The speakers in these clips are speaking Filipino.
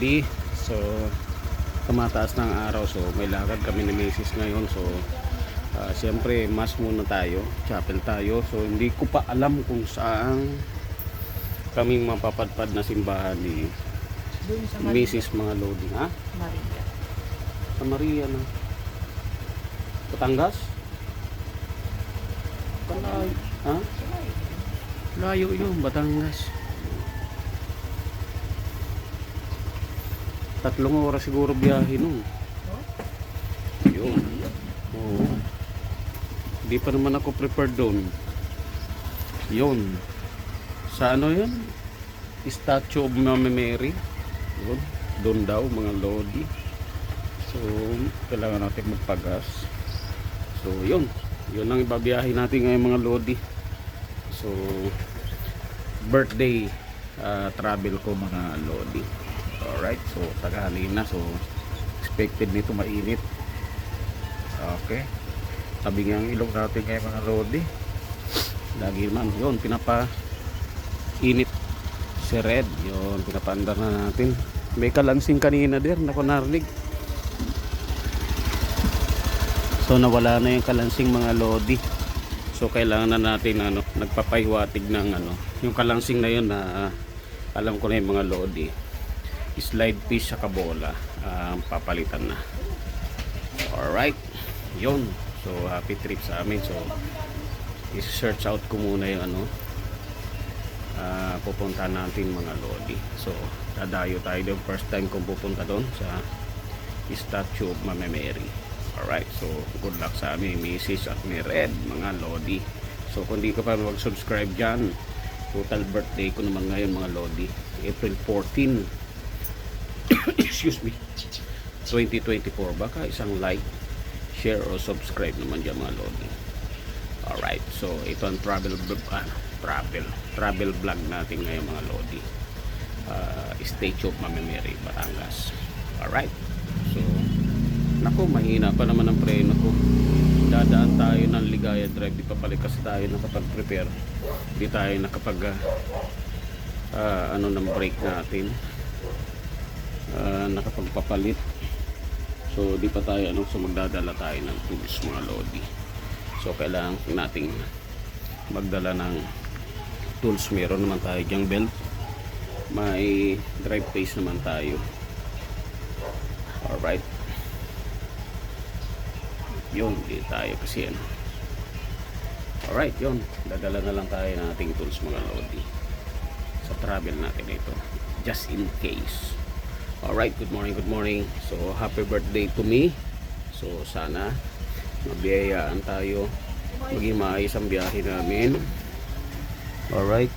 Lodi. So tumataas ng araw, so may lakad kami ni Mrs. ngayon. So siyempre mas muna tayo, chapel tayo. So hindi ko pa alam kung saan kaming mapapadpad na simbahan ni Doon sa Maria. Mrs. mga Lodi. Ha? Maria. Sa Maria na Batangas? Palay. Ha? Layo yun, Batangas. 3 oras siguro biyahe nun. Yun. Oo. Hindi pa naman ako prepared doon. Yun. Sa ano yun? Statue of Mama Mary. Yun. Doon daw mga Lodi. So, kailangan natin magpagas. So, yun. Yun ang ibabiyahe natin ngayon mga Lodi. So, birthday travel ko mga Lodi. Alright, so tagahalin na. So expected nito mainit. Okay, sabi nga ang ilog natin ngayon mga Lodi, lagi man yun pinapa init si Red. Yun, pinapanda na natin. May kalansing kanina din ako narinig. So nawala na yung kalansing mga Lodi. So kailangan na natin nagpapahiwatig ng yung kalansing na yun na alam ko na yung mga Lodi. Slide fish sa kabola papalitan na. Alright, yun. So happy trip sa amin. So i-search out ko muna yung pupunta natin mga Lodi. So dadayo tayo doon, first time kong pupunta doon sa statue of Mama Mary. Alright, so good luck sa amin Mrs. at ni Red mga Lodi. So kung di ka pa mag-subscribe dyan, total birthday ko naman ngayon mga Lodi, April 14 excuse me, 2024. Baka isang like, share o subscribe naman dyan mga Lodi. Alright, so ito ang travel vlog natin ngayon mga Lodi. Statue of Mama Mary, Batangas. Alright, so naku, mahina pa naman ang preno ko. Dadaan tayo ng Ligaya Drive, di pa pala kasi tayo nakapag-prepare, di tayo nakapag ng brake natin, nakapagpapalit. So di pa tayo so magdadala tayo ng tools mga Lodi. So kailangan nating magdala ng tools. Meron naman tayo dyang belt, may drive pace naman tayo. Alright, yun, di tayo kasi alright, yun, dadala na lang tayo ng ating tools mga Lodi sa travel natin ito, just in case. Alright, good morning, good morning. So happy birthday to me. So sana mabiyayaan tayo, maging maayos ang biyahe namin. Alright,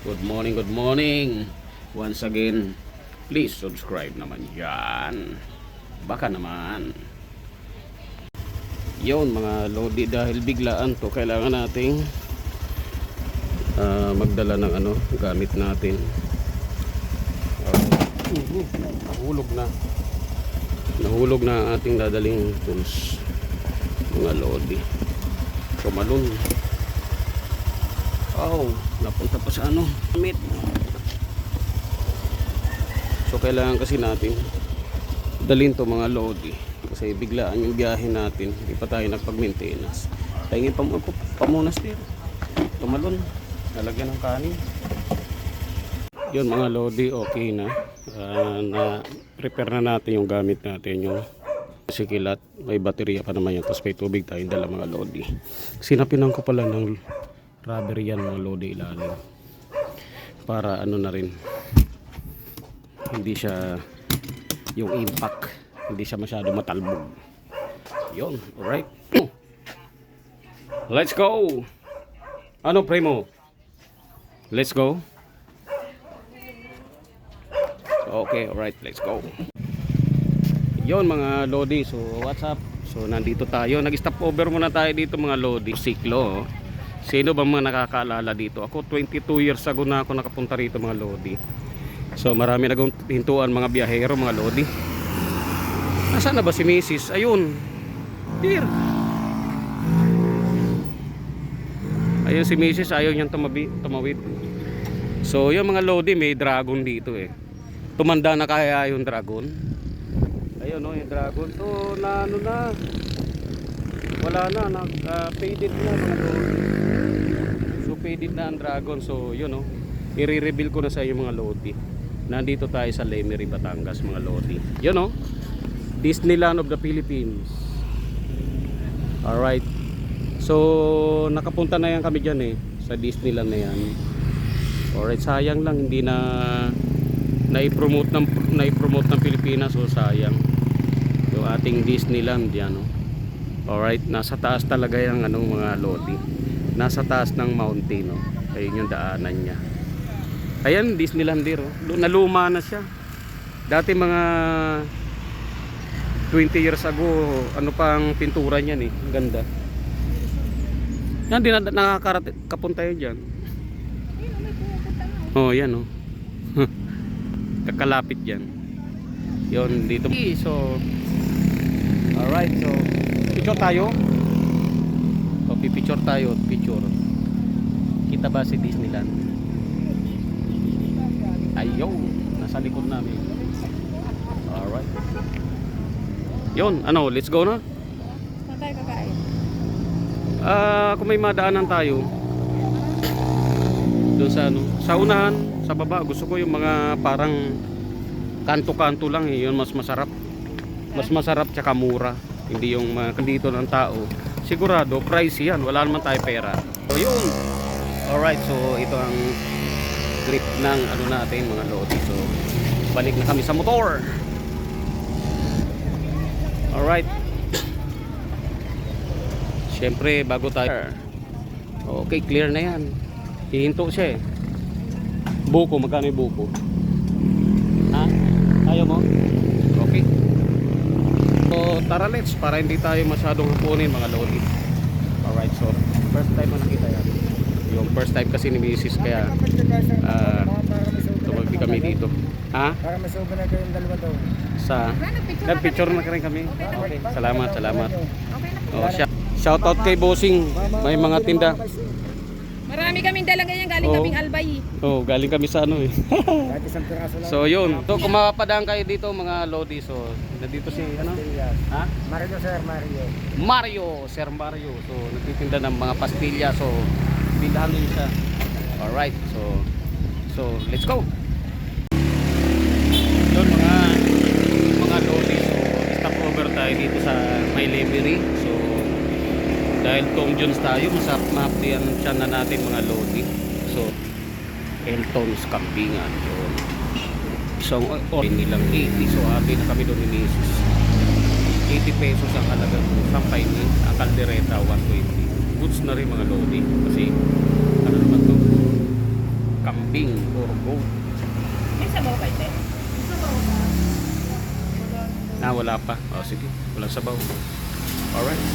good morning, good morning. Once again, please subscribe naman yan, baka naman. Yun mga Lodi, dahil biglaan to, kailangan nating magdala ng gamit natin. Nahulog na ang ating dadaling tools mga Lodi. Kumalun. Napunta pa sa gamit. So kailangan kasi natin dalhin to mga Lodi, kasi biglaan yung biyahe natin, hindi pa tayo nagpag-maintenance. Tingin pamunas din, tumalon, nalagyan ng kanin. Yun mga Lodi, okay na. Na prepare na natin yung gamit natin, yung sikilat, may baterya pa naman yan, tapos may tubig tayong dala mga Lodi. Sinapinan ko pala ng rubber yan mga Lodi ilalim, para na rin, hindi siya yung impact, hindi siya masyado matalbog. Yun, alright. Let's go. Primo? Let's go. Okay, alright, let's go. Yun mga Lodi, so what's up? So nandito tayo, nag-stop over muna tayo dito mga Lodi. Siklo, sino ba mga nakakaalala dito? Ako 22 years ago na ako nakapunta rito mga Lodi. So marami naghintuan mga biyahero mga Lodi. Nasaan na ba si Mrs.? Ayun, here. Ayun si Mrs. ayaw niyang tumawid. So yung mga Lodi, may dragon dito tumanda na kaya yung dragon. Ayun oh, yung dragon. So na ano na, wala na, faded na mga lodi. So faded na ang dragon. So yun oh, i-reveal ko na sa inyo mga lodi. Nandito tayo sa Lemery, Batangas mga lodi. Yun oh, Disneyland of the Philippines. Alright. So nakapunta na yan kami dyan eh, sa Disneyland na yan. Alright, sayang lang hindi na nai-promote ng Pilipinas. So sayang yung ating Disneyland yan oh. Alright, nasa taas talaga yung mga lodi. Nasa taas ng mountain oh. Ayun yung daanan niya. Ayan, Disneyland there oh. Naluma na siya. Dati mga 20 years ago, ano pang pintura niyan eh. Ganda. Yan, di na nakakapunta yun dyan. Oh, yan oh. Kakalapit dyan. Yun, dito. So, alright, so picture tayo. So, pipicture tayo. Picture. Kita ba si Disneyland? Ayaw, nasa likod namin. Alright. Yun, ano, let's go na. Saan tayo kakain? Kung may madaanan tayo doon sa sa unahan, sa baba, gusto ko yung mga parang kanto-kanto lang eh. Yun mas masarap. Mas masarap tsaka mura. Hindi yung dito ng tao. Sigurado, pricey yan. Wala naman tayo pera. So yun. Alright, so ito ang grip ng natin mga lodi. So balik na kami sa motor. Alright. Siyempre bago tayo, okay, clear na yan. Hihinto siya eh. Buko, magkano yung buko? Ha? Ayaw mo? Okay. So tara, let's, para hindi tayo masyadong hapunin mga lodi. Alright, so first time mo nakita yan. Yung first time kasi ni Mrs. Kaya tumagi kami dito. Ha? Para masubo na kayong dalawa daw. Sa nagpicture na rin kami. Okay. Salamat. Okay na po. Oh, shout out kay Bossing. May mga tinda. Marami kaming dalang ganyan, galing Oo. kaming Albay. Oh, galing kami sa ano eh. Kahit isang piraso lang. So yun. So kung mapapadaan kayo dito mga lodi, so nandito si ano? Ha? Mario, sir, Mario. Sir Mario. So nagtitinda ng mga pastilya. So bilhan niyo siya. Alright. So let's go. Yun mga lodi. So stop over tayo dito sa May Lemery. So dahil Tom Jones tayo, mahapdihan siya na natin mga lodi. So Elton's Kambingan. So nilang 80. So happy na kami doon ni Mrs. 80 pesos ang halaga ng sampay ni ang kaldereta 120. Goods na rin mga lodi. Kasi ano naman to? Kambing or goat. May sabaw kayo, te? Wala pa. O sige, walang sabaw. Alright.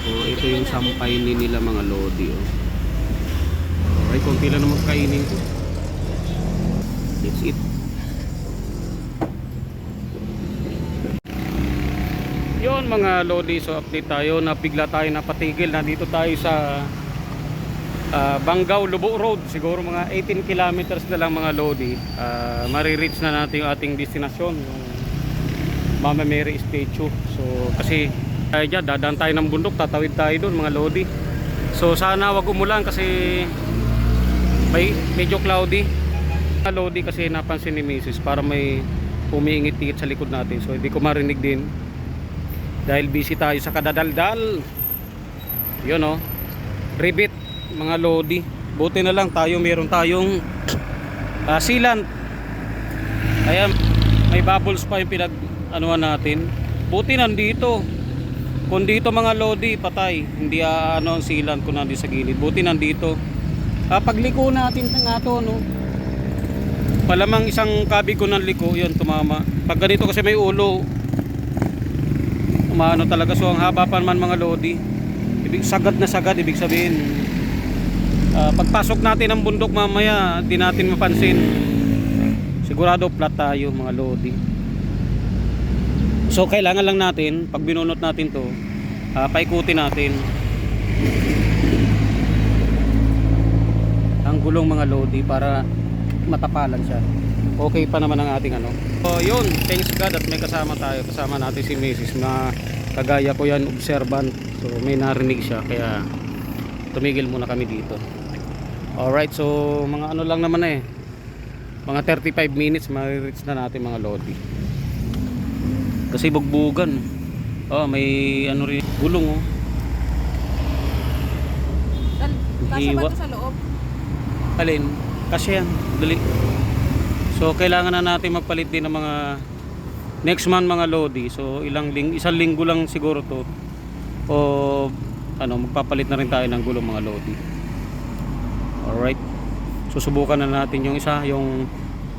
So ito yung sampay nila mga lodi oh. Alright, konti lang naman kainin ko. That's it. Yun mga lodi, so update tayo. Napigla tayo, napatigil. Nandito tayo sa Banggao Lubo Road. Siguro mga 18 kilometers na lang mga lodi. Marireach na natin yung ating destinasyon, yung Mama Mary Statue. So kasi dadaan tayo ng bundok, tatawid tayo doon mga lodi. So sana wag umulan kasi medyo cloudy mga lodi, kasi napansin ni Mrs. para may umiingit-ingit sa likod natin. So hindi ko marinig din dahil busy tayo sa kadadaldal. Yun oh, ribbit mga lodi. Buti na lang tayo, meron tayong sealant. Ayan, may bubbles pa yung pinag-anuhan natin. Buti nandito. Kung dito mga lodi, patay. Hindi ang sealant ko nandito sa gilid. Buti nandito. Pagliko natin nga to, no? Palamang isang kabi ko ng liko, yun, tumama. Pag ganito kasi may ulo, umano talaga. So ang haba pa naman mga lodi. Sagad na sagad, ibig sabihin. Pagpasok natin ng bundok mamaya, di natin mapansin. Sigurado flat tayo mga lodi. So kailangan lang natin, pag binunot natin to, paikutin natin ang gulong mga lodi para matapalan siya. Okay pa naman ang ating ano. So yun, thanks God at may kasama tayo. Kasama natin si Mrs. na kagaya ko yan, observant. So may narinig siya kaya tumigil muna kami dito. Alright, so mga ano lang naman eh. Mga 35 minutes ma-reach na natin mga lodi. Kasi bugbugan. Oh, may ano rin gulong oh. Kasya ba Hiwa. ito sa loob? Alin? Kasi yan, dali. So kailangan na natin magpalit din ng mga next month mga lodi. So isang linggo lang siguro to. O ano, magpapalit na rin tayo ng gulong mga lodi. Alright. Susubukan na natin yung isa, yung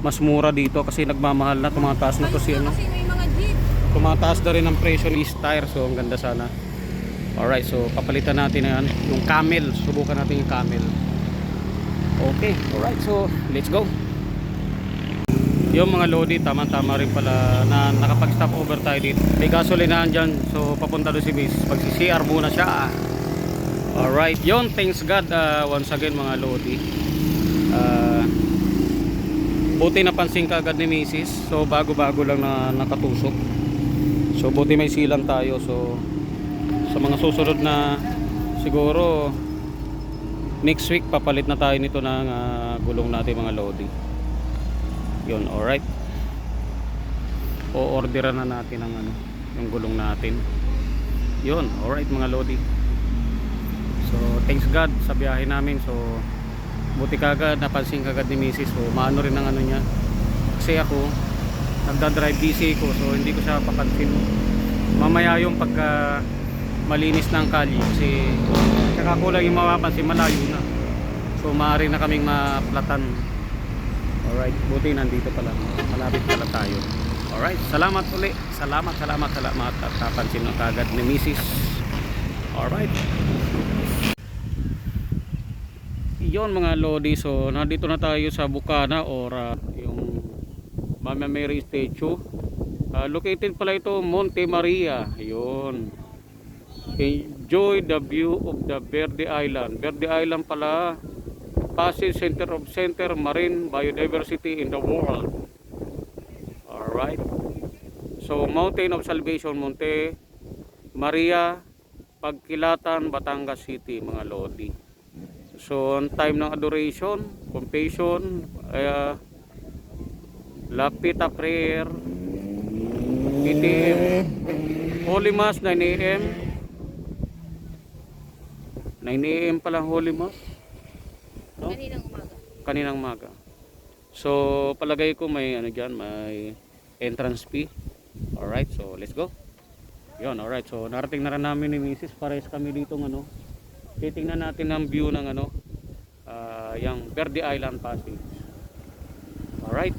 mas mura dito kasi nagmamahal na, tumataas na to si ano. Kasi may mga jeep. Tumataas na rin ang presyo ni tire, so ang ganda sana. Alright, so papalitan natin na yan, yung Camel. Subukan natin yung Camel. Okay, alright, so let's go. Yung mga lodi, tama-tama rin pala na nakapag-stop over tayo dito. May gasolinahan dyan, so papunta doon si Miss. Pag-CR muna siya. Alright, yun, thanks God once again mga lodi. Buti napansin ka agad ni Mrs. So bago-bago lang na nakatusok. So buti may silang tayo. So sa mga susunod na siguro next week papalit na tayo nito ng gulong natin mga lodi. Yun, alright. O-orderan na natin ang ano, yung gulong natin. Yun, alright mga lodi. So thanks God sa biyahe namin. So buti kagad napansin kagad ni Mrs. So maano rin ang ano niya. Kasi ako nagda-drive busy ko, so hindi ko siya papansin. Mamaya yung pagka malinis na ang kalye kasi kakakulang yung mapapansin, malayo na. So maaari na kaming maplatan. Alright, buti nandito pala, malapit pala tayo. Alright, salamat uli. Salamat at napansin na kagad ni Mrs. Alright. Yon mga lodi, so nandito na tayo sa Bukana or yung Mama Mary statue. Located pala ito Monte Maria. Yun. Enjoy the view of the Verde Island. Verde Island pala, Pasig Center of Marine Biodiversity in the world. Alright. So Mountain of Salvation, Monte Maria, Pagkilatan, Batangas City mga lodi. So on time ng adoration, compassion, Lapita prayer, PTM, Holy Mass 9 AM. 9 AM pa lang Holy Mass. No? Kaninang umaga. So palagay ko may ano diyan, may entrance fee. Alright, so let's go. Yun, alright. So narating na rin namin ni Mrs. Pares kami dito ng ano. Titingnan natin ang view ng ano, yung Verde Island Pasig. Alright.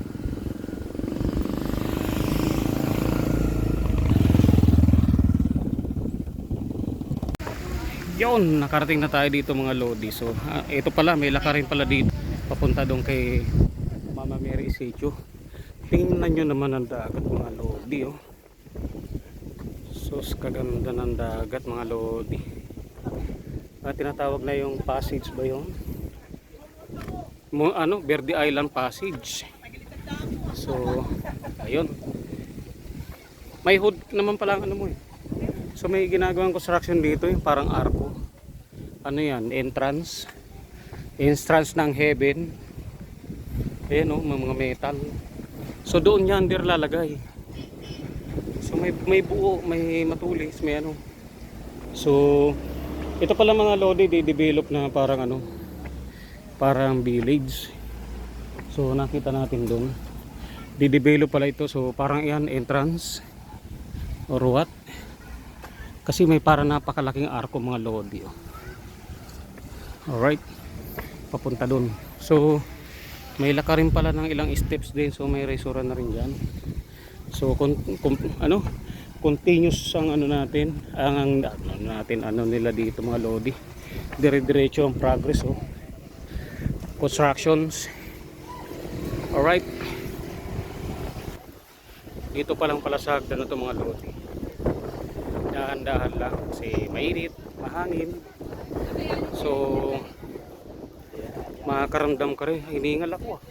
Yun, nakarating na tayo dito mga lodi. So ito pala, may lakarin pala dito papunta doon kay Mama Mary statue. Tingnan nyo naman ang dagat mga lodi oh. Sus, kaganda ng dagat mga lodi. Tinatawag na yung passage ba yun? Ano, Verde Island Passage. So ayun, may hood naman pala ang ano mo eh. So may ginagawang construction dito yung parang arko. Ano yan? Entrance ng heaven. Ayan o, mga metal. So doon yan dir lalagay. So may buo, may matulis, may ano. So ito pala mga lodi, di-develop na parang ano, parang village. So nakita natin doon, di-develop pala ito. So parang yan entrance or what, kasi may parang napakalaking arko mga lodi oh. Alright, papunta doon. So may lakarin pala ng ilang steps din. So may resura na rin dyan. So ano, continuous ang ano natin, ano nila dito mga lodi, dire-diretso ang progress oh. Constructions. Alright, dito pa lang pala sa hagdan na ito mga lodi. Dahan-dahan lang kasi mainit, mahangin. So makakaramdam ka rin, hiningal ako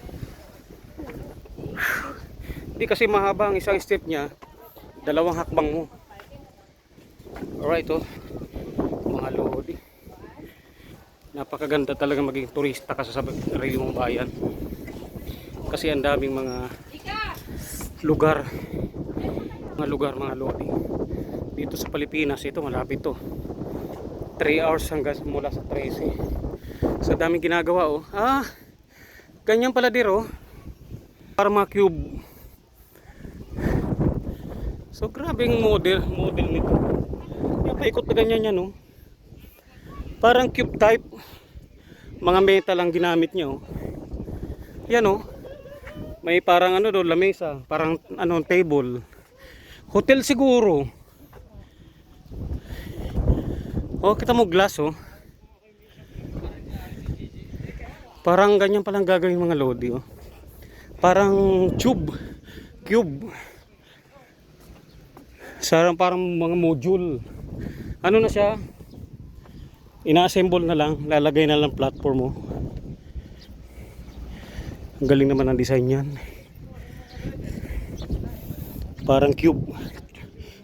Hindi kasi mahaba ang isang step niya, dalawang hakbang mo. Alright, oh. Mga lodi. Napakaganda talaga maging turista ka sa sarili mong bayan. Kasi ang daming mga lugar. Mga lodi. Dito sa Pilipinas, ito malapit to. 3 hours hanggang mula sa 13. Sa daming ginagawa, oh. Ganyan pala dir, oh. Para mga cube. So grabe yung model nito. Yung paikot na ganyan yan, oh. Parang cube type. Mga metal ang ginamit niya, oh. Yan, oh. May parang ano doon, lamesa, parang ano, table. Hotel siguro. Oh, kita mo glass, oh. Parang ganyan palang gagawin mga lodi, oh. Parang cube. Parang mga module. Ano na siya? Ina-assemble na lang, lalagay na lang platform mo. Ang galing naman ang design niyan. Parang cube.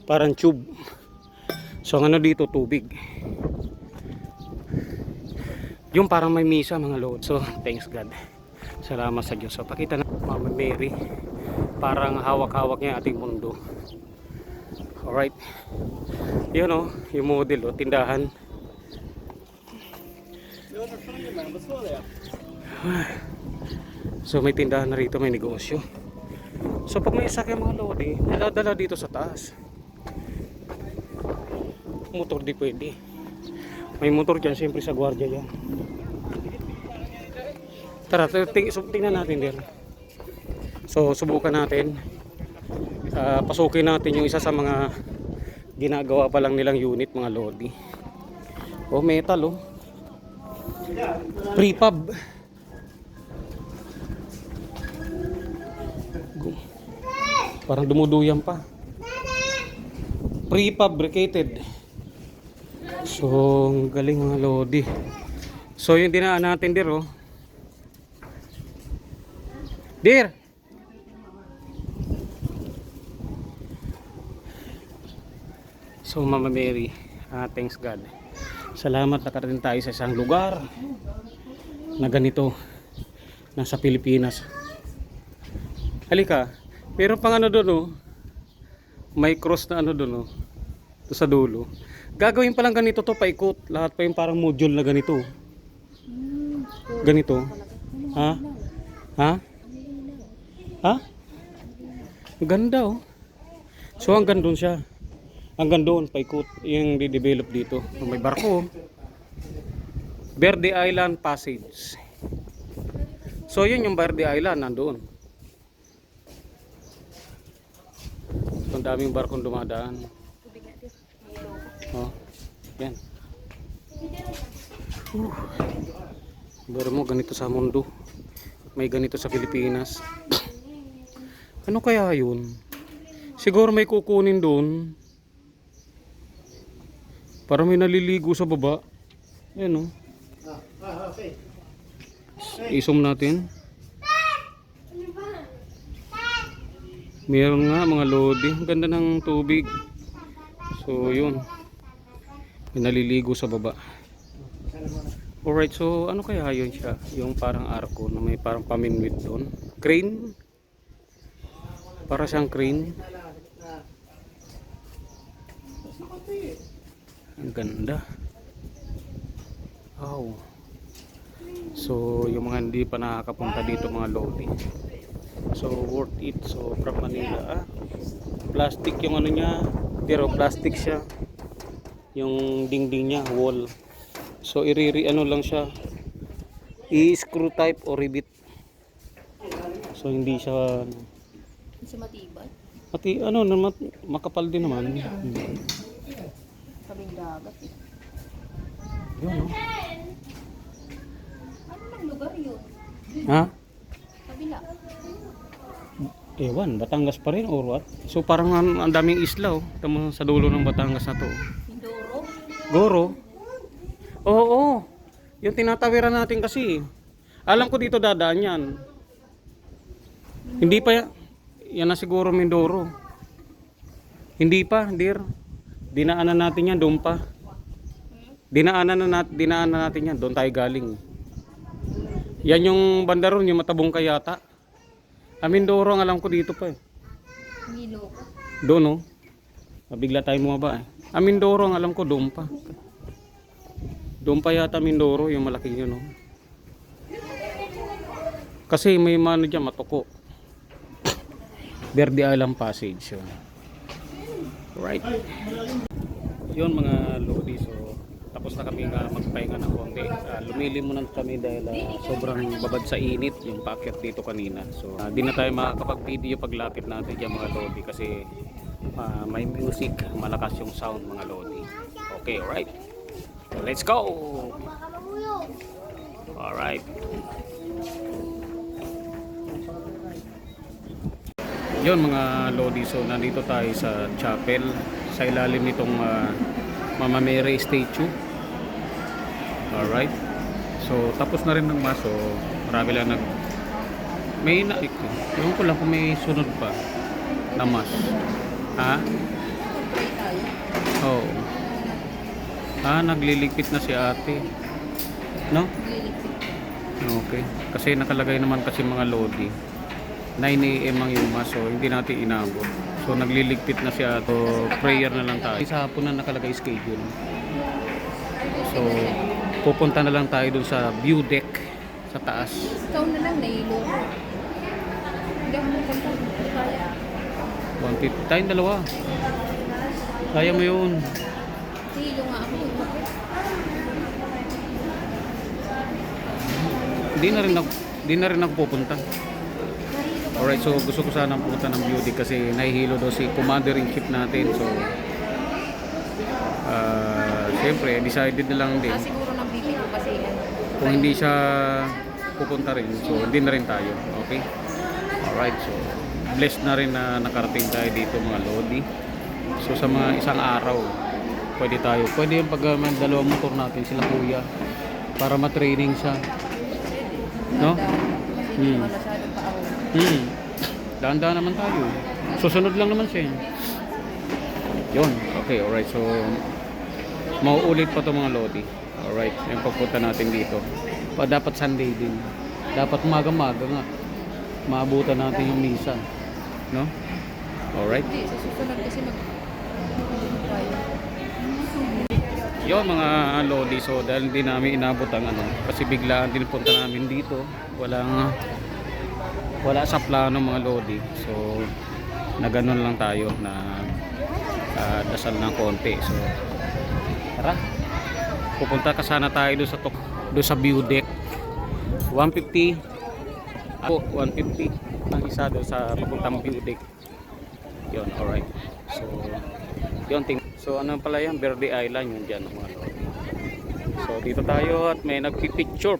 Parang tube. So ang ano dito, tubig. Yung parang may misa mga lord. So thanks God. Salamat sa Diyos. So pakita na Mama Mary. Parang hawak-hawak niya ating mundo. Alright. Yun, oh, yung model, oh, tindahan. So may tindahan na rito, may negosyo. So pag may sakyan mga lodi, nadadala dito sa taas. Motor di pwede. May motor dyan, siyempre sa gwardiya yan. Tara, tingnan natin din. So subukan natin. Pasukin natin yung isa sa mga ginagawa pa lang nilang unit mga lodi. Oh, metal, oh. Prefab. Parang dumuduyan pa. Prefabricated. So, ang galing mga lodi. So, yung dinaan natin dir, oh. Dir! So, Mama Mary, thanks God. Salamat nakarating tayo sa isang lugar na ganito. Nasa Pilipinas. Halika. Meron pang ano doon, oh. May cross na ano doon, oh. Ito sa dulo. Gagawin pa lang ganito to, paikot. Lahat pa yung parang module na ganito. Ganito. Ha? Ha? Ha? Ang ganda, oh. So hanggang doon siya. Hanggang doon, paikot. Yung di-develop dito. So, may barko, oh. Verde Island Passage. So yun yung Verde Island, nandoon. So, ang daming barkong dumadaan. Oh, yan. Pero mo ganito sa mundo. May ganito sa Pilipinas. Ano kaya yun? Siguro may kukunin doon. Para may naliligo sa baba. Yan, oh. I-zoom natin. Meron nga mga lodi. Ang ganda ng tubig. So yun. May naliligo sa baba. Alright, so ano kaya yun siya? Yung parang arko na may parang paminwit doon. Crane. Para siyang crane. Ang ganda. Wow. So yung mga hindi pa nakakapunta dito mga lodi. So worth it. So from Manila, plastic yung ano niya, pero plastic siya. Yung dingding niya, wall. So ano lang siya, i-screw type o rivet. So hindi siya matibay. Makapal din naman. Kaming dagat eh. Yun, no? Ano ng lugar yun? Ha? Kabila. Ewan, Batangas pa rin or what? So parang ang daming isla, oh. Tama sa dulo ng Batangas na to. Mindoro? Goro? Oo. Yung tinatawiran natin kasi. Alam ko dito dadaan yan. Hindi pa yan na siguro Mindoro. Hindi pa, dear. Dinaanan natin yan, doon pa. Dinaanan natin yan, doon tayo galing. Yan yung banda ron, yung Matabong Kayata. Mindoro ang alam ko dito pa eh. Milo. Doon oh. Mabigla tayo bumaba eh. Mindoro ang alam ko doon pa. Doon pa yata Mindoro, yung malaking yun oh. Kasi may mano dyan, Matuko. Verde Island Passage yun. Right. Yun mga lodi, so tapos na kami magpahinga ng konti. Lumili muna kami dahil sobrang babad sa init yung packet dito kanina. So di na tayo makakapag-video paglapit natin dyan mga lodi kasi may music, malakas yung sound mga lodi. Okay, alright. So, let's go! Alright. Yun mga lodi, so nandito tayo sa chapel sa ilalim nitong Mama Mary statue. Alright, so tapos na rin ng maso. Marami lang may ewan ko lang kung may sunod pa na mas. Ha? Oh. Nagliligpit na si ate, no? Okay, kasi nakalagay naman kasi mga lodi 9 AM ang yuma, so hindi natin inabot. So nagliligpit na siya, to prayer na lang tayo. Sa hapon na nakalagay schedule. So pupunta na lang tayo dun sa view deck sa taas. Ikaw na lang, nahilo. Hindi ako magkanta. Kaya. 150 tayong dalawa. Kaya mo yun. Nahilo nga ako. Di na rin nagpupunta. Alright, so gusto ko sana pumunta ng view deck kasi nahihilo daw si commander-in-chief natin. So siyempre decided na lang din. Siguro ng BP ko kasi Kung hindi siya pupunta rin, so hindi na rin tayo. Okay? Alright, so blessed na rin na nakarating tayo dito mga lodi. So sa mga isang araw pwede tayo. Pwede yung pag may dalawang motor natin sila kuya para ma-training siya. No? masyadong paawin. Dahan-dahan naman tayo. Susunod lang naman siya. Yun. Okay, alright. So, mauulit pa to mga lodi. Alright. Yung pagpunta natin dito. Dapat Sunday din. Dapat maga-maga nga. Maabutan natin yung misa. No? Alright. Hindi, sa susunod kasi Yun mga lodi. So, dahil hindi namin inabot ang kasi biglaan din punta namin dito. Wala sa plano mga lodi. So naganon lang tayo na dasal ng konti. So tara, pupunta ka sana tayo doon sa view deck. 150 ako, 150 ang isa doon sa papuntang view deck. Yun, alright. So yun, so ano pala yan, Verde Island yun dyan mga lodi. So dito tayo at may nagpipicture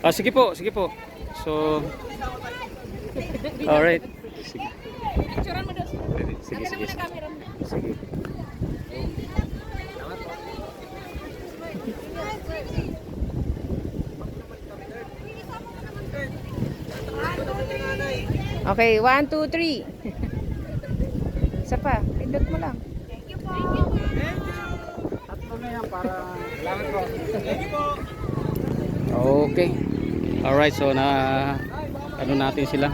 sige po. So alright. Sige. picturean mo doon. Sige. Camera mo. Sige. Okay, 1, 2, 3. Isa pa, pindot mo lang. Tatlo na yan para salamat po. Okay. Alright, so ano natin sila.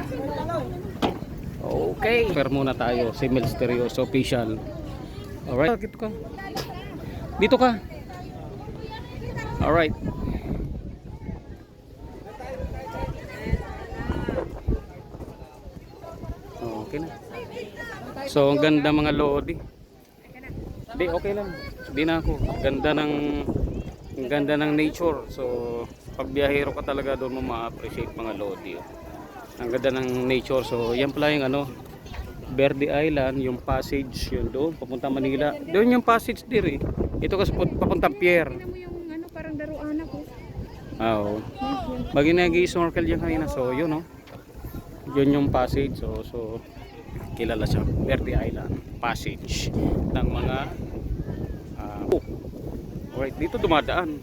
Okay. Pero muna tayo, si Misterioso official. Alright. Dito ka. Alright. Okay na. So ang ganda mga lodi. Di okay lang. Di na ako. Ang ganda ng nature. So pag biyahero ka talaga doon mo ma-appreciate mga lodi. Ang ganda ng nature. So yan pala yung Verde Island, yung passage yun doon papunta Manila. Doon yung passage dir eh. Ito kasi papuntang pier. Tingnan mo yung parang daruan ako. Oo. Bagi nag-i-snorkel yan kanina. So yun yun yung passage. So kilala siya, Verde Island passage ng mga alright, dito dumadaan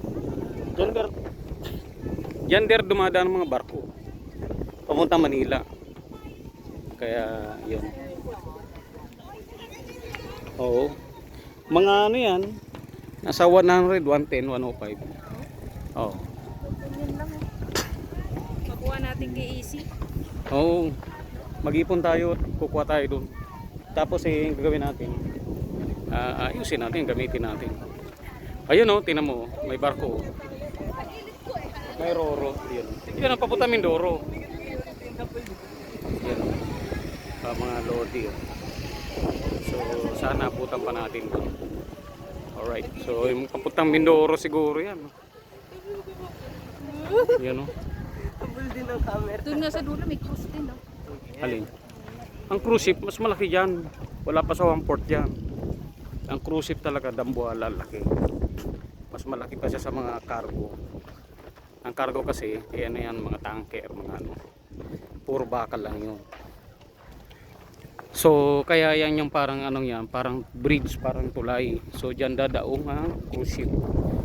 Diyan der dumadaan ang mga barko. Papunta Manila. Kaya yun. Oo. Mga ano yan. Nasa 100, 110, 105. Oo. Ganyan lang. Makuha natin kay AC. Oo. Mag-ipon tayo, kukuha tayo doon. Tapos yung gagawin natin, ayusin natin, gamitin natin. Ayun o, tinan mo, may barko. May roro. Yun ang papunta Mindoro. Yan o. Mga lodi o. So, sana abutan pa natin doon. Alright. So, yung papuntang Mindoro siguro yan. Yan o. Doon nga sa dulo may cruise din, no? Alin? Ang cruise ship, mas malaki dyan. Wala pa sa one port dyan. Ang cruise ship talaga, Dambuala, laki. Mas malaki pa siya sa mga cargo. Ang cargo kasi, yan yan, mga tanker, mga ano. Puro bakal lang yun. So, kaya yan yung parang anong yan, parang bridge, parang tulay. So, dyan dadaong ang cruise ship.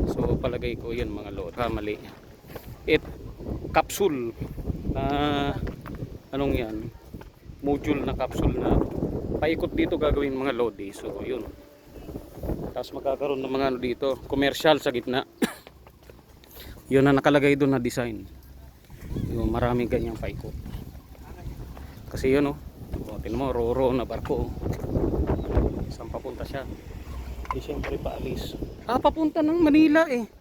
So, palagay ko yan mga load. Mali. Capsule na anong yan, module na capsule na paikot dito gagawin mga lodi. So, yun. Tapos magkakaroon ng mga ano dito, commercial sa gitna. Yun na nakalagay doon na design. Yung maraming ganyang paikot. Kasi yun tingnan mo, roro na barko. Saan papunta siya? Di siyempre paalis. Papunta ng Manila eh.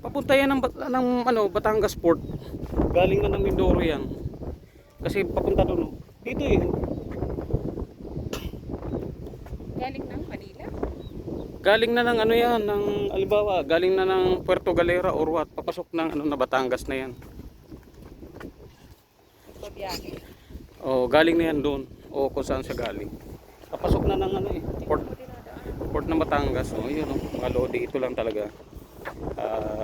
Papunta yan ng Batangas Port. Galing na ng Mindoro yan. Kasi papunta doon. Dito eh. Galing ng Manila? Galing na ng ano yan, ng alibawa, galing na ng Puerto Galera or what, papasok ng na Batangas na yan. Pabiyahe. O, galing na yan doon. O, kung saan siya galing. Papasok na ng port ng Batangas. O, yun mga lodi, ito lang talaga.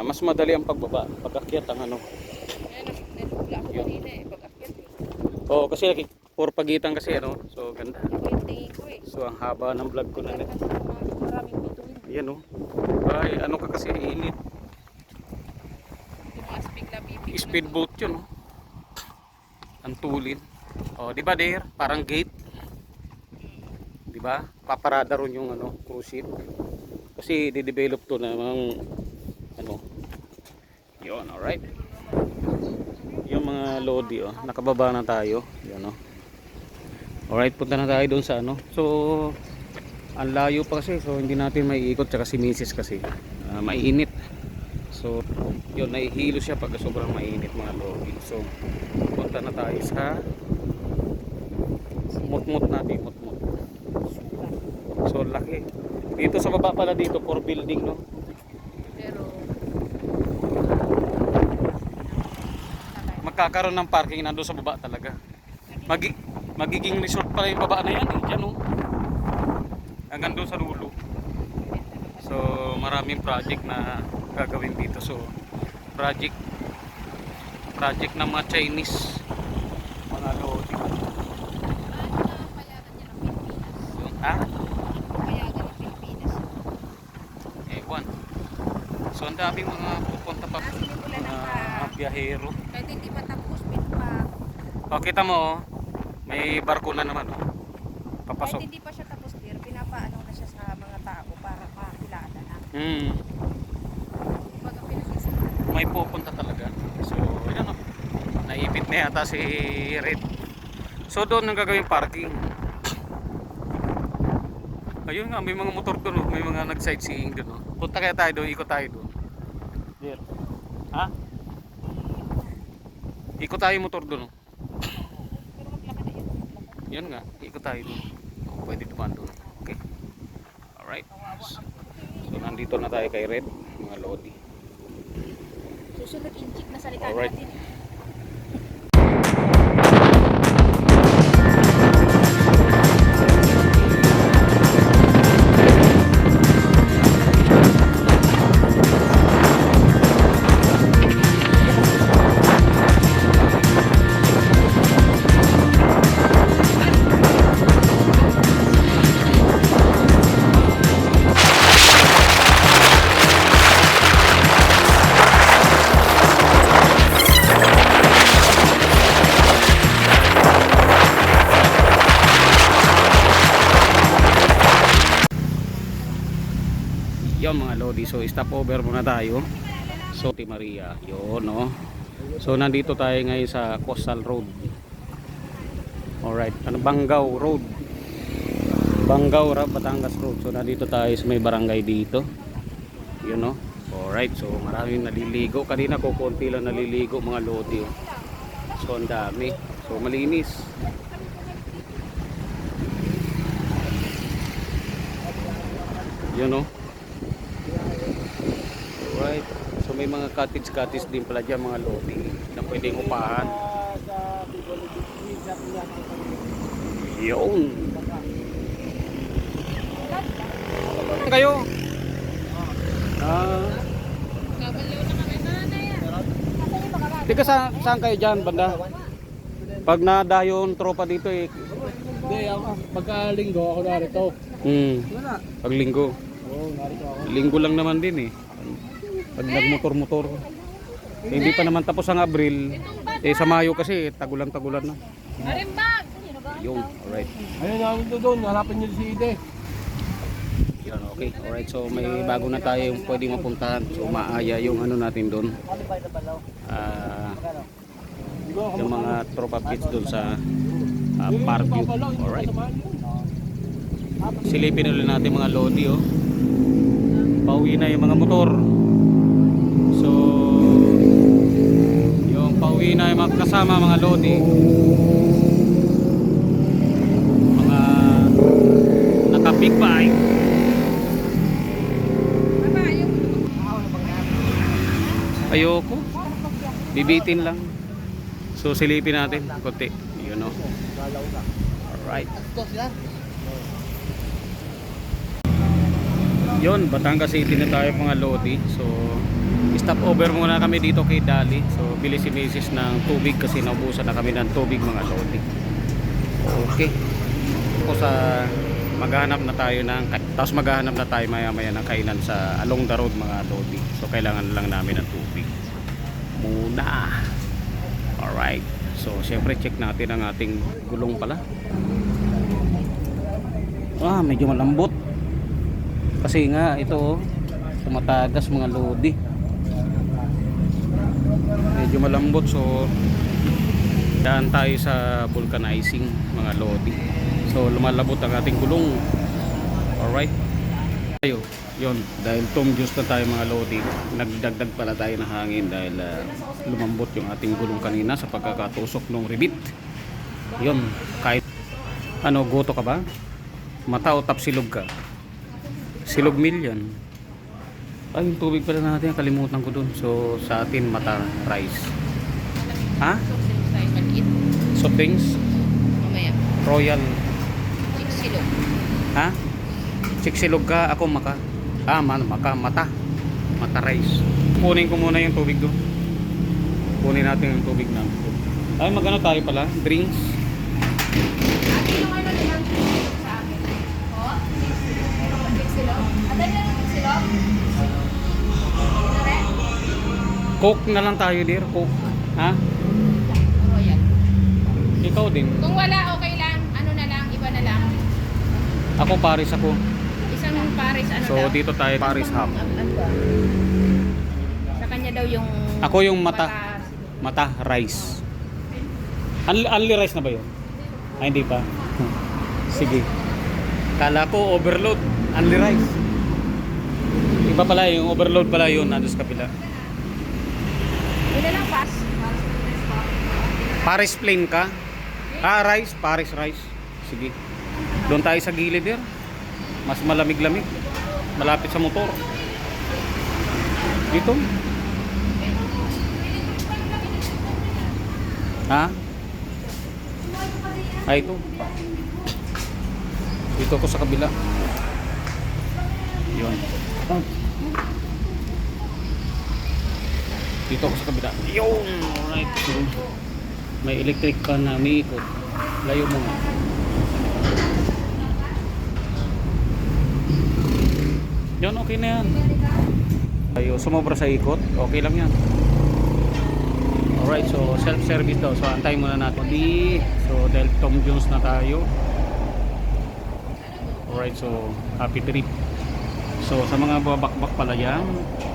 Mas madali ang pagbaba, pag-akyat ang ano. Wala ako kanina eh, pag-akyat eh. O, kasi puro pagitan kasi so ganda. Ako yung tingin ko eh. So, ang haba ng vlog ko na net. Maraming bituin. Yan ay ano ka kasi init. Tumaas bigla bibig. Speedboat yun ang tulin. O di ba there parang gate, di ba, paparada ron yung cruise ship kasi di-develop to na yun. Alright, yung mga lodi nakababa na tayo yun. Alright, punta na tayo doon sa so ang layo pa kasi, so hindi natin maiikot, tsaka si misis kasi mainit. So yun, nahihilo siya pag sobrang mainit mga lodi. So punta na tayo sa mutmut natin, mutmut. So laki dito sa baba pala, dito for building Pero magkakaroon ng parking nandoon sa baba talaga. Magiging resort pala yung baba na yan dyan hanggang doon sa dulo. So maraming project na gagawin dito. So project ng mga Chinese mga lodi. payagan ng Pilipinas. Ewan. So ang daming mga pupunta pa Sinimulan ng mga biyahero. kahit hindi pa tapos, pa. Kita mo may barko na naman papasok. Kahit hindi pa siya tapos, pinapaano na siya sa mga tao para makilala na. Kumbaga pinag-isipan. May pupunta talaga. So yun naipit na yata si Red. So doon ang gagawin parking. Ayun nga, may mga motor doon, may mga nag-sightseeing doon. Punta kaya tayo doon, ikot tayo doon. There. Ha? Ikot tayo motor doon. Pero maglakad na yun. Yun nga, ikot tayo doon. Pwede dumaan doon. Okay. Alright. So nandito na tayo kay Red, mga lodi. Susunod inchik na salita Alright. natin. Lodi. So stop over muna tayo. So Ti Maria, yun no. So nandito tayo ngayon sa Coastal Road. Alright, ano, Bangaw Road. Bangaw, Batangas Road. So nandito tayo sa may barangay dito. Yun no. Alright, so maraming naliligo. Kanina ko konti lang naliligo mga Lodi. Oh. So ang dami. So malinis. Yun no. Alright. So may mga cottage din pala dyan mga Lodi na pwedeng upahan. Yun. Kayo? Tika saan kayo dyan banda? Pag nadayon tropa dito eh. Hindi, pagka-linggo ako narito. Pag linggo. Oo, narito ako. Linggo lang naman din eh. Pag nagmotor-motor. Hindi pa naman tapos ang Abril. Eh sa Mayo kasi tagulan-tagulan na. Yung, alright. Ayun, namin doon. Hanapin niyo si Ide. Yan, okay. Alright, so may bago na tayo yung pwedeng mapuntahan. So maaya yung ano natin doon. Yung mga tropa pits doon sa Parkview. Alright. Silipin ulit natin mga Lodi oh. Pauwi na yung mga motor. So yung pauwi na yung mga kasama mga Lodi. Mga naka big bike. Ayoko. Bibitin lang. So silipin natin konti. Yun o. Alright. Yun, Batangas City na tayo mga Lodi. So stop over muna kami dito kay Dali. So bili si Mrs. ng tubig kasi naubusan na kami ng tubig mga Lodi. Okay. Tapos maghahanap na tayo maya maya ng kainan sa along the road mga Lodi. So kailangan lang namin ng tubig muna. Alright. So syempre check natin ang ating gulong pala. Medyo malambot. Kasi nga ito tumatagas mga Lodi. Medyo malambot, so daan tayo sa vulcanizing mga Lodi. So lumalabot ang ating gulong. Alright. Tayo, yun, dahil tom juice na tayo mga Lodi, nagdagdag pala tayo ng hangin dahil lumambot yung ating gulong kanina sa pagkakatusok ng ribit. Yun, kahit ano, goto ka ba? Mata o tapsilog ka? Silog mill yan. Ay, yung tubig pala natin, kalimutan ko dun. So sa atin mata rice. Ha? Soft drinks? Royal. Silog. Ha? Siksilog ka, ako maka. Mata. Mata rice. Kunin ko muna yung tubig doon. Kunin natin yung tubig na. Ay, magano tayo pala? Drinks. Coke na lang tayo, dear. Coke. Ha? Royal. Ikaw din. Kung wala, okay lang. Ano na lang, iba na lang. Ako Paris ako. Isang Paris, ano So daw? dito tayo Paris half. Sa kanya daw yung... Ako yung mata rice. Only rice na ba yun? Ay hindi pa. Sige. Kala ko overload. Only rice. Iba pala yung overload pala yun. Nandun sa kapila. Yun na lang, pass. Paris plain ka? Rice. Paris rice. Sige. Doon tayo sa gilid there. Mas malamig-lamig. Malapit sa motor. Dito. Ha? Ay, ito. Dito ako sa kabila. Yun. Dito ako sa kabila. Yun! Alright. So, may electric pan na umiikot. Layo mo nga. Yun, okay na yan. Ayo, sumobra sa ikot. Okay lang yan. Alright, so self-service daw. So antayin muna natin. So dahil Tom Jones na tayo. Alright, so happy trip. So sa mga babakbak pala yan,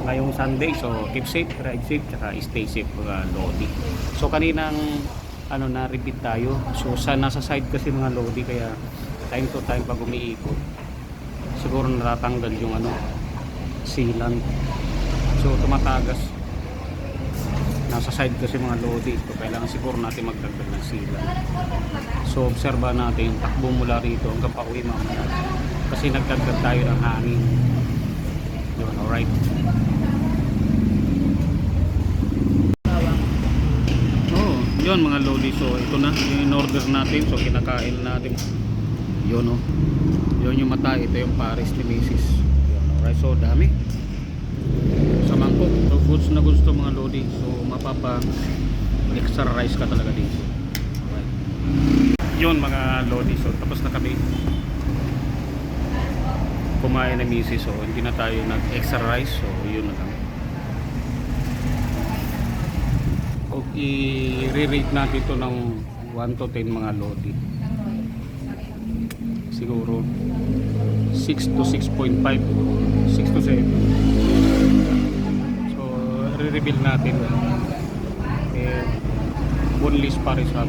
ngayong Sunday, so keep safe, ride safe, tsaka stay safe mga Lodi. So kaninang ano na repeat tayo. So sa nasa side kasi mga Lodi, kaya time to time pag umiikot siguro natatanggal yung ano sealant. So tumatagas. Nasa side kasi mga Lodi. So kailangan siguro natin magdagdag ng sealant. So obserba natin, takbo mula rito hanggang pauwi mamaya. Kasi nagdagdag tayo ng hangin. Yun, alright. Oh, yun mga Lodi. So ito na, yung in-order natin. So kinakain natin. Yun oh. Yun yung mata, ito yung Paris ni Mrs. Yun, alright, so dami. Sa mangkok, so goods na gusto mga Lodi. So mapapa extra rice ka talaga dito. Alright. Yun mga Lodi. So tapos na kami kumain na Mrs. So hindi na tayo nag extra rice. So yun na kami. O i-rate natin ito ng 1 to 10 mga Lodi. Siguro 6 to 6.5, 6 to 7. So re-reveal natin boneless Paris hub.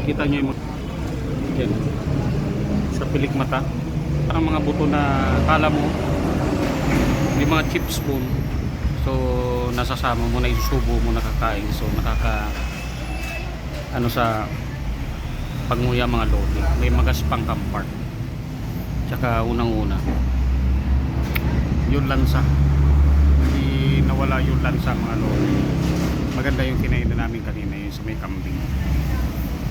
Kita nyo yung yan, sa pilik mata, parang mga buto na kala mo may mga chip spoon. So nasasama mo na, isusubo mo, nakakain. So nakaka ano sa panguya mga Lodi, may magaspang kampart. Tsaka unang-una yung lansa, hindi nawala yung lansa mga Lodi. Maganda yung kinain na namin kanina, yung sa may kambing.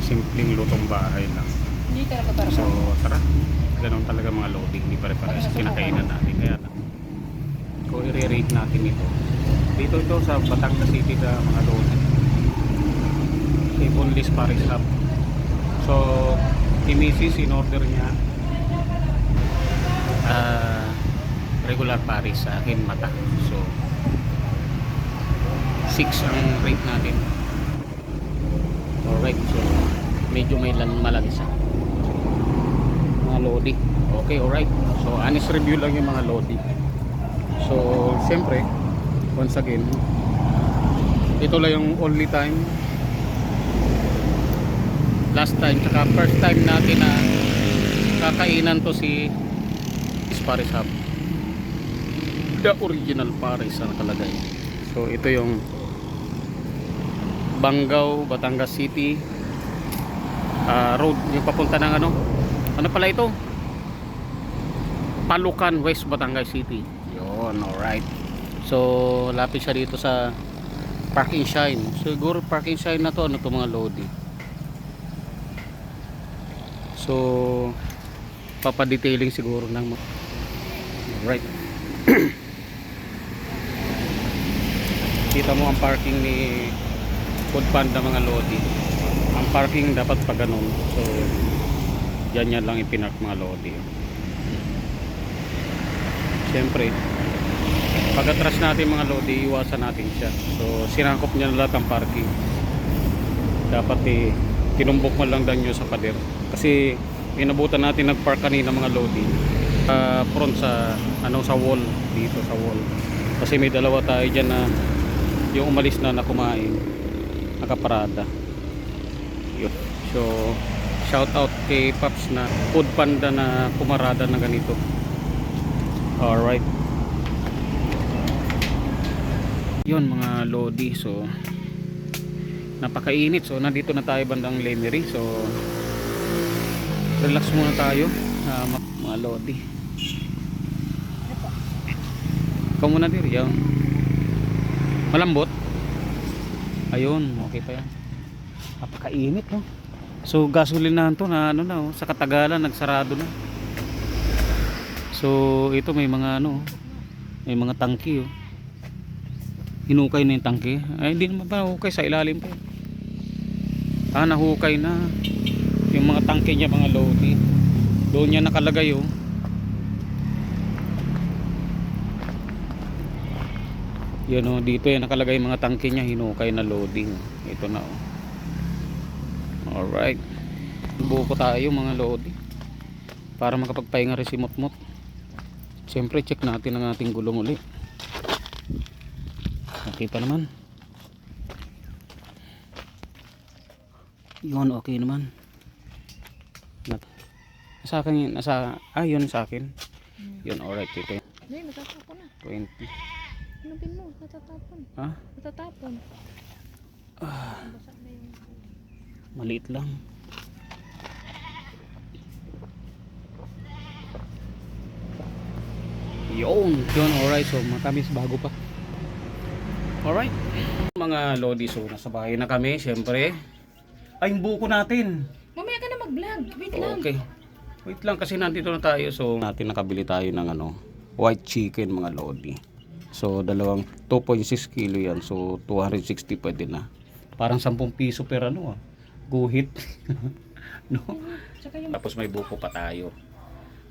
Simpleng lutong bahay lang. Hindi talaga para So tara, ganun talaga mga Lodi, hindi pare-pares sa kinakainan natin. Kaya lang kung i-rate natin ito dito sa Batangas City na mga Lodi, boneless Paris hub. So si Mrs. in order niya regular Paris, sa akin mata. So 6 ang rate natin. Alright, so medyo may malansa mga Lodi. Okay, alright. So honest review lang yung mga Lodi. So siyempre once again, ito lang yung only time, last time, tsaka first time natin na kakainan to si Paris hub, the original Paris na nakalagay. So ito yung Banggao, Batangas City road, yung papunta ng ano pala ito, Palucan West, Batangas City. Yun, alright. So lapit siya dito sa Park and Shine. Siguro Park and Shine na to, ano to mga Lodi. So papadetailing siguro ng right. Kita mo ang parking ni Food Panda mga Lodi. Ang parking dapat pa ganun. So yan lang ipinark mga Lodi. Siyempre pag atras natin mga Lodi, iwasan natin siya. So sinangkop niya lahat ang parking. Dapat tinumbok mo lang danyo sa pader. Kasi inabutan natin nagpark kanina mga Lodi front sa sa wall, dito sa wall. Kasi may dalawa tayo diyan na yung umalis na kumain, nakaparada. Yun. So shout out kay Paps na Food Panda na pumarada na ganito. Alright. Yun mga Lodi. So napakainit. So nandito na tayo bandang Lemery. So relax muna tayo mga Lodi. Ikaw muna dir, yan. Malambot. Ayun, okay pa yan. Napakainit, no? So gasolinahan to na sa katagalan nagsarado na. So ito may mga may mga tangke, oh. Hinukay na yung tangke. Ay hindi naman pa hukay, sa ilalim pa. Nahukay na yung mga tangke niya mga Lodi. Doon niya nakalagay, oh. Yan, oh, dito yan nakalagay yung mga tangke niya, hinukay na loading. Ito na, oh. Alright. Buko tayo mga Lodi para makapagpahinga rin si Motmot. Siyempre, check natin ang ating gulong uli. Okay pa naman. Yun, okay naman. Nasa akin yun. Yun sa akin. Yun, alright. Ito Hindi, natatapon na. 20. Hanapin mo, natatapon. Ha? Natatapon. Maliit lang. Yun, alright. So, matamis bago pa. Alright. Mga lodi, so nasa bahay na kami, syempre. Ay, yung buko natin. Mamaya ka na mag-vlog. Wait lang. Okay. Wait lang kasi nandito na tayo. So, natin nakabili tayo ng white chicken mga lodi. So, 2.6 kilo yan. So, 260 pwede na. Parang 10 piso per guhit. No? Tapos may buko pa tayo.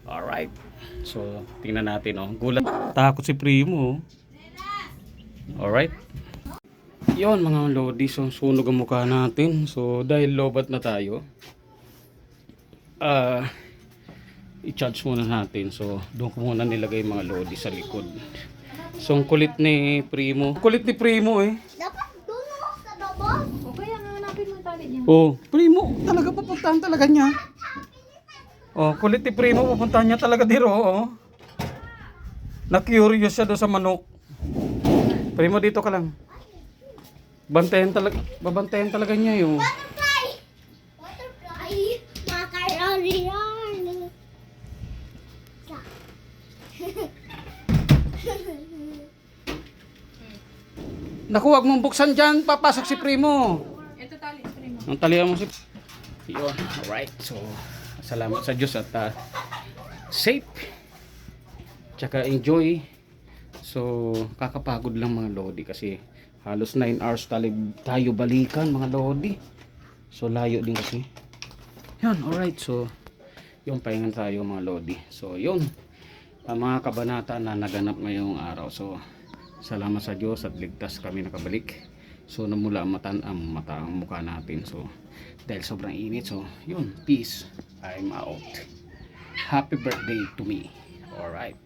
Alright. So, tingnan natin, gulat. Takot si Primo. Alright. Yon mga lodi. So, sunog ang mukha natin. So, dahil lobat na tayo, i-charge muna natin. So, doon ko muna nilagay mga lodi sa likod. So, ang kulit ni Primo. Kulit ni Primo Dapat doon ako sa labas. O kaya nga hanapin mo yung tali niya. Oh, Primo, talaga pupuntahan talaga niya. Oh, kulit ni Primo, pupuntahan niya talaga dito, Na-curious siya doon sa manok. Primo, dito ka lang. Babantayan talaga niya yung. Butterfly! Butterfly! Macaroni yan! Naku, wag mong buksan dyan, papasok si Primo. Ito tali, spray mo. Ang talihan mo si. Yun, alright. So, salamat sa Diyos at safe. Tsaka enjoy. So, kakapagod lang mga lodi kasi halos 9 hours tayo balikan mga lodi. So, layo din kasi. Yan, alright. So, yung pahingan tayo mga lodi. So, yun. Ang mga kabanata na naganap ngayong araw. So, salamat sa Diyos at ligtas kami nakabalik. So, namula ang mata ang mukha natin. So, dahil sobrang init. So, yun. Peace. I'm out. Happy birthday to me. Alright.